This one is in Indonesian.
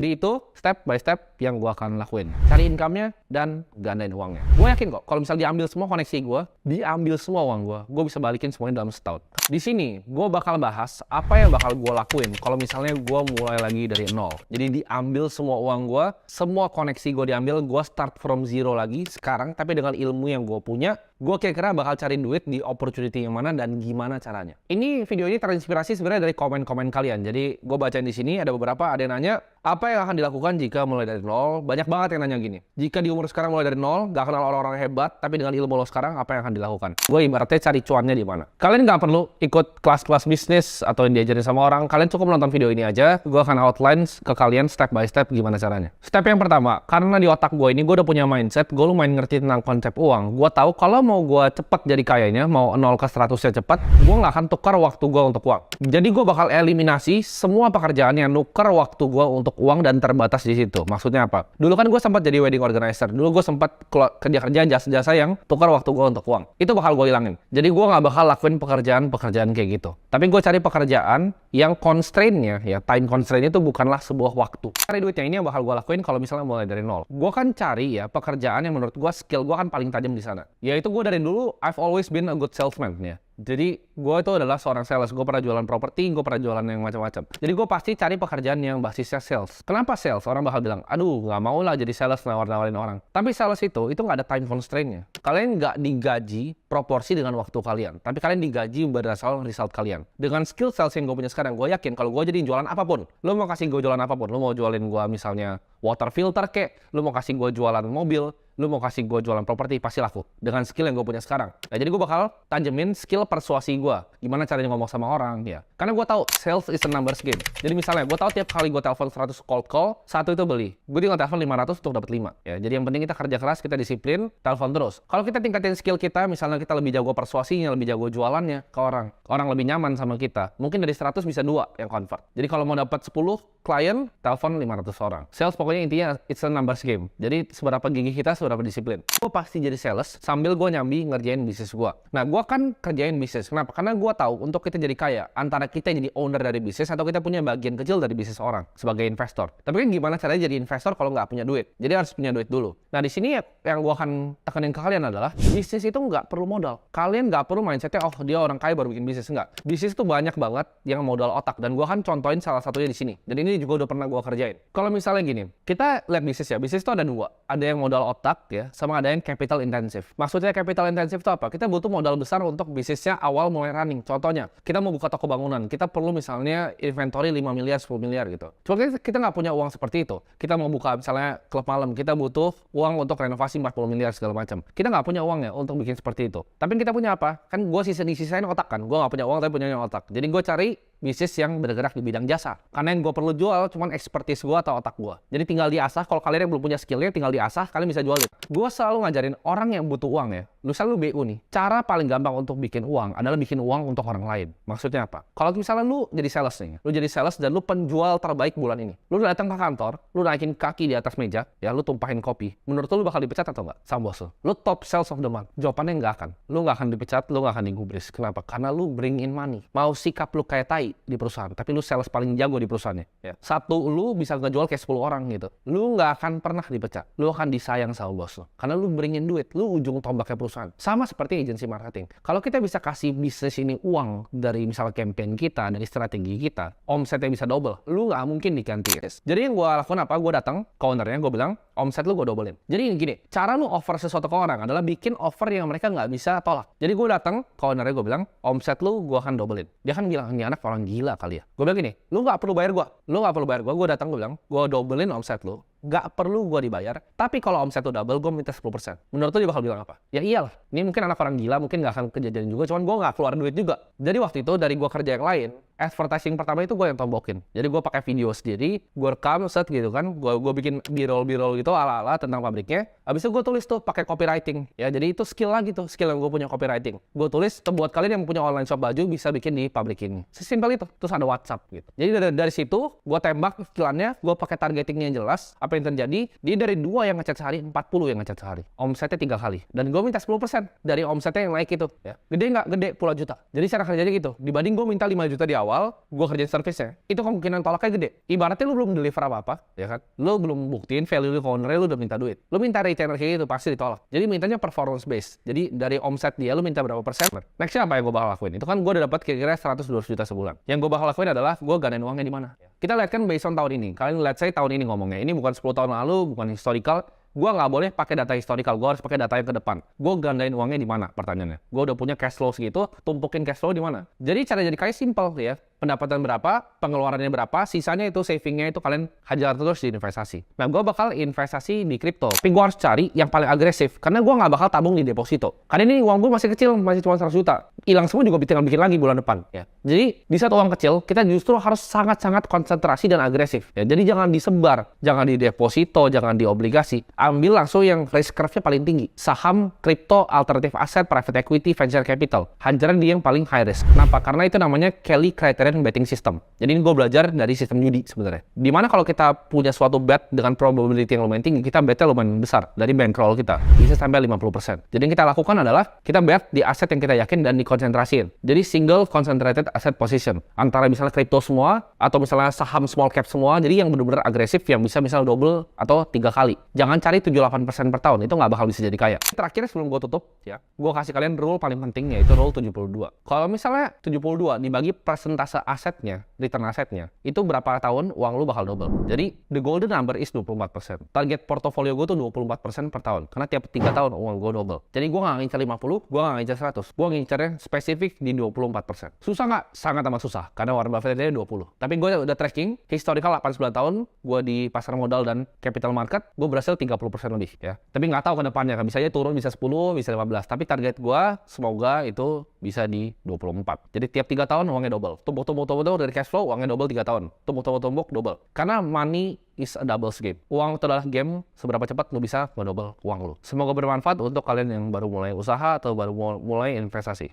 Jadi itu step by step yang gue akan lakuin. Cari income-nya dan gandain uangnya. Gue yakin kok, kalau misalnya diambil semua koneksi gue, diambil semua uang gue bisa balikin semuanya dalam setahun. Di sini, gue bakal bahas apa yang bakal gue lakuin kalau misalnya gue mulai lagi dari nol. Jadi diambil semua uang gue, semua koneksi gue diambil, gue start from zero lagi sekarang, tapi dengan ilmu yang gue punya, gue kira-kira bakal cari duit di opportunity yang mana dan gimana caranya. Ini video ini terinspirasi sebenarnya dari komen-komen kalian. Jadi gue bacain di sini ada beberapa, ada yang nanya apa yang akan dilakukan jika mulai dari nol. Banyak banget yang nanya gini. Jika di umur sekarang mulai dari nol, gak kenal orang-orang hebat, tapi dengan ilmu lo sekarang apa yang akan dilakukan? Gue ibaratnya cari cuannya di mana. Kalian gak perlu ikut kelas-kelas bisnis atau yang diajarin sama orang. Kalian cukup nonton video ini aja. Gue akan outline ke kalian step by step gimana caranya. Step yang pertama, karena di otak gue ini gue udah punya mindset, gue lumayan ngerti tentang konsep uang. Gue tahu kalau mau gue cepet jadi kayanya, mau 0 ke 100-nya cepet, gue nggak akan tukar waktu gue untuk uang. Jadi gue bakal eliminasi semua pekerjaan yang nuker waktu gue untuk uang dan terbatas di situ. Maksudnya apa? Dulu kan gue sempat jadi wedding organizer. Dulu gue sempat kerja-kerja jasa-jasa yang tukar waktu gue untuk uang. Itu bakal gue hilangin. Jadi gue nggak bakal lakuin pekerjaan-pekerjaan kayak gitu. Tapi gue cari pekerjaan yang constraint-nya, ya time constraint itu bukanlah sebuah waktu. Cari duitnya ini yang bakal gue lakuin kalau misalnya mulai dari nol. Gue kan cari ya pekerjaan yang menurut gue skill gue kan paling tajam di sana. Yaitu gue dari dulu I've always been a good salesman ya. Jadi gue itu adalah seorang sales. Gue pernah jualan properti, gue pernah jualan yang macam-macam. Jadi gue pasti cari pekerjaan yang basisnya sales. Kenapa sales? Orang bakal bilang, aduh nggak mau lah jadi sales nawar-nawarin orang. Tapi sales itu nggak ada time constraint-nya. Kalian nggak digaji proporsi dengan waktu kalian. Tapi kalian digaji berdasarkan result kalian. Dengan skill sales yang gue punya sekarang, gue yakin kalau gue jadi jualan apapun. Lo mau kasih gue jualan apapun. Lo mau jualin gue misalnya water filter kek. Lo mau kasih gue jualan mobil. Lu mau kasih gue jualan properti, pasti laku. Dengan skill yang gue punya sekarang. Nah, jadi gue bakal tajemin skill persuasi gue. Gimana caranya ngomong sama orang, ya. Karena gue tahu, sales is a numbers game. Jadi misalnya, gue tahu tiap kali gue telepon 100 cold call, satu itu beli. Gue tinggal telepon 500 untuk dapat 5. Ya, jadi yang penting kita kerja keras, kita disiplin, telepon terus. Kalau kita tingkatin skill kita, misalnya kita lebih jago persuasinya, lebih jago jualannya ke orang. Orang lebih nyaman sama kita. Mungkin dari 100 bisa 2 yang convert. Jadi kalau mau dapat 10 klien, telepon 500 orang. Sales pokoknya intinya, it's a numbers game. Jadi seberapa gigih kita, seberapa disiplin. Gue pasti jadi sales sambil gue nyambi ngerjain bisnis gue. Nah, gue kan kerjain bisnis. Kenapa? Karena gue tahu untuk kita jadi kaya, antara kita jadi owner dari bisnis atau kita punya bagian kecil dari bisnis orang sebagai investor. Tapi kan gimana caranya jadi investor kalau nggak punya duit? Jadi harus punya duit dulu. Nah, di sini yang gue akan tekanin ke kalian adalah bisnis itu nggak perlu modal. Kalian nggak perlu mindsetnya, oh dia orang kaya baru bikin bisnis. Nggak. Bisnis itu banyak banget yang modal otak. Dan gue akan contohin salah satunya di sini. Dan ini juga udah pernah gue kerjain. Kalau misalnya gini, kita lihat bisnis ya. Bisnis itu ada dua. Ada yang modal otak ya, sama ada yang capital intensive. Maksudnya capital intensive itu apa? Kita butuh modal besar untuk bisnisnya awal mulai running. Contohnya, kita mau buka toko bangunan. Kita perlu misalnya inventory 5 miliar, 10 miliar gitu. Cuma kita nggak punya uang seperti itu. Kita mau buka misalnya klub malam. Kita butuh uang untuk renovasi 40 miliar segala macam. Kita nggak punya uangnya untuk bikin seperti itu. Tapi kita punya apa? Kan gue disisain otak kan. Gue nggak punya uang tapi punya otak. Jadi gue cari bisnis yang bergerak di bidang jasa. Karena yang gue perlu jual cuman expertise gue atau otak gue. Jadi tinggal diasah. Kalau kalian yang belum punya skillnya, tinggal diasah. Kalian bisa jualin. Gue selalu ngajarin orang yang butuh uang ya. Lu BU nih. Cara paling gampang untuk bikin uang adalah bikin uang untuk orang lain. Maksudnya apa? Kalau misalnya lu jadi sales nih. Lu jadi sales dan lu penjual terbaik bulan ini. Lu datang ke kantor. Lu naikin kaki di atas meja. Ya lu tumpahin kopi. Menurut lu bakal dipecat atau enggak? Sama bos lu. Lu top sales of the month. Jawabannya enggak akan. Lu enggak akan dipecat. Lu enggak akan digubris. Kenapa? Karena lu bring in money. Mau sikap lu kayak tai di perusahaan, tapi lu sales paling jago di perusahaannya. Ya. Satu, lu bisa ngejual kayak 10 orang gitu. Lu nggak akan pernah dipecat. Lu akan disayang sama bos lu. Karena lu beringin duit. Lu ujung tombaknya perusahaan. Sama seperti agensi marketing. Kalau kita bisa kasih bisnis ini uang dari misalnya campaign kita, dari strategi kita, omsetnya bisa double. Lu nggak mungkin diganti. Jadi yang gue lakukan apa? Gue datang ke ownernya, gue bilang, omset lu gue doublein. Jadi gini, cara lu offer sesuatu ke orang adalah bikin offer yang mereka nggak bisa tolak. Jadi gue datang ke ownernya, gue bilang, omset lu gue akan doublein. Dia kan bilang, ini anak orang gila kali ya. Gue bilang gini, lu nggak perlu bayar gue. Lu nggak perlu bayar gue. Gue datang, gue bilang, gue doublein omset lu. Gak perlu gue dibayar, tapi kalau omset tuh double, gue minta 10%. Menurut lu dia bakal bilang apa? Ya iyalah, ini mungkin anak orang gila, mungkin gak akan kejadian juga, cuman gue gak keluar duit juga. Jadi waktu itu dari gue kerja yang lain, advertising pertama itu gue yang tombokin. Jadi gue pakai video sendiri, gue rekam set gitu kan, gue bikin b-roll gitu ala-ala tentang pabriknya. Habis itu gue tulis tuh pakai copywriting. Ya jadi itu skill lagi tuh, skill yang gue punya copywriting. Gue tulis buat kalian yang punya online shop baju bisa bikin di pabrik ini. Sesimpel itu. Terus ada WhatsApp gitu. Jadi dari situ gue tembak iklannya, gue pakai targetingnya yang jelas. apa yang terjadi? Dia dari 2 yang ngechat sehari, 40 yang ngechat sehari. Omsetnya 3 kali. Dan gue minta 10% dari omsetnya yang naik itu. Ya. Gede nggak? Gede, puluhan juta. Jadi cara kerjanya gitu. Dibanding gue minta 5 juta di awal, gue kerjain service-nya. Itu kemungkinan tolaknya gede. Ibaratnya lu belum deliver apa-apa, ya kan? Lu belum buktiin value lu ke owner-nya, lu udah minta duit. Lu minta retainer kayak gitu, pasti ditolak. Jadi mintanya performance based. Jadi dari omset dia, lu minta berapa persen. Nextnya apa yang gue bakal lakuin? Itu kan gue udah dapat kira-kira 100-200 juta sebulan. Yang gue bakal lakuin adalah gue gandain uangnya di mana. Kita lihat kan based on tahun ini. Kalian lihat saya tahun ini ngomongnya. Ini bukan 10 tahun lalu, bukan historical. Gue nggak boleh pakai data historical. Gue harus pakai data yang ke depan. Gue gandain uangnya di mana pertanyaannya. Gue udah punya cash flow segitu, tumpukin cash flow di mana. Jadi cara jadi kaya simple ya. Pendapatan berapa, pengeluarannya berapa, sisanya itu savingnya itu kalian hajar terus di investasi. Nah, gue bakal investasi di kripto. Tapi gue harus cari yang paling agresif. Karena gue nggak bakal tabung di deposito. Karena ini uang gue masih kecil, masih cuma 100 juta. Hilang semua juga tinggal bikin lagi bulan depan. Ya. Jadi, di saat uang kecil, kita justru harus sangat-sangat konsentrasi dan agresif. Ya. Jadi, jangan disebar. Jangan di deposito, jangan di obligasi. Ambil langsung yang risk curve-nya paling tinggi. Saham, kripto, alternatif aset, private equity, venture capital. Hajaran di yang paling high risk. Kenapa? Karena itu namanya Kelly Criterion betting system. Jadi ini gue belajar dari sistem judi sebenarnya. Dimana kalau kita punya suatu bet dengan probability yang lumayan tinggi, kita betnya lumayan besar dari bankroll kita. Bisa sampai 50%. Jadi yang kita lakukan adalah kita bet di aset yang kita yakin dan dikonsentrasiin. Jadi single concentrated asset position. Antara misalnya kripto semua, atau misalnya saham small cap semua. Jadi yang benar-benar agresif yang bisa misalnya double atau 3 kali. Jangan cari 7-8% per tahun. Itu nggak bakal bisa jadi kaya. Terakhir sebelum gue tutup, ya, gue kasih kalian rule paling penting, yaitu rule 72. Kalau misalnya 72 dibagi persentase asetnya, return asetnya, itu berapa tahun uang lu bakal double. Jadi, the golden number is 24%. Target portofolio gue tuh 24% per tahun. Karena tiap 3 tahun uang gue double. Jadi, gue nggak ngincar 50, gue nggak ngincar 100. Gue ngincarnya spesifik di 24%. Susah nggak? Sangat amat susah. Karena Warren Buffett dia 20. Tapi gue udah tracking, historical 89 tahun, gue di pasar modal dan capital market, gue berhasil 30% lebih. Ya. Tapi nggak tahu ke depannya. Bisa aja turun, bisa 10, bisa 15. Tapi target gue, semoga itu bisa di 24. Jadi, tiap 3 tahun uangnya double. Tumbuk dari cash flow, uangnya double 3 tahun. Tumbuk, double. Karena money is a double game. Uang itu adalah game, seberapa cepat lu bisa nge-double uang lu. Semoga bermanfaat untuk kalian yang baru mulai usaha atau baru mulai investasi.